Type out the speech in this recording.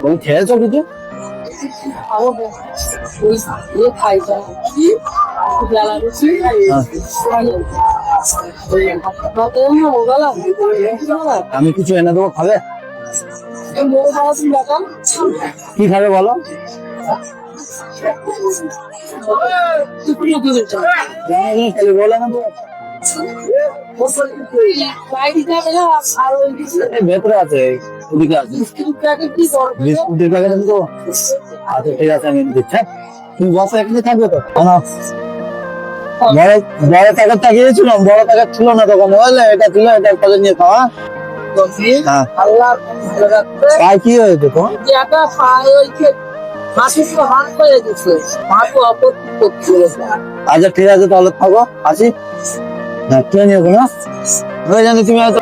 তুমি খেয়েছো কিছু? আমি কিছু এনে দেবো, খাবে? কি খাবে বলো? বলে না তো ভেতরে আছে, ওদিকে আছে বিস্কুটের প্যাকেট আমি তো। আচ্ছা ঠিক আছে, আমি দিচ্ছি। তুমি বসে এখানে থাকবে তো? বড় বড় প্যাকেটটা গিয়েছিলাম, বড় প্যাকেট ছিল না তখন, বুঝলে? এটা ছিল, এটা কলে নিয়ে খাওয়া। হ্যাঁ, কি হয়েছে তো? আচ্ছা ঠিক আছে, তাহলে থাকো, আসি। হ্যাঁ, ট্রেন নিয়ে না জানি তুমি হয়তো।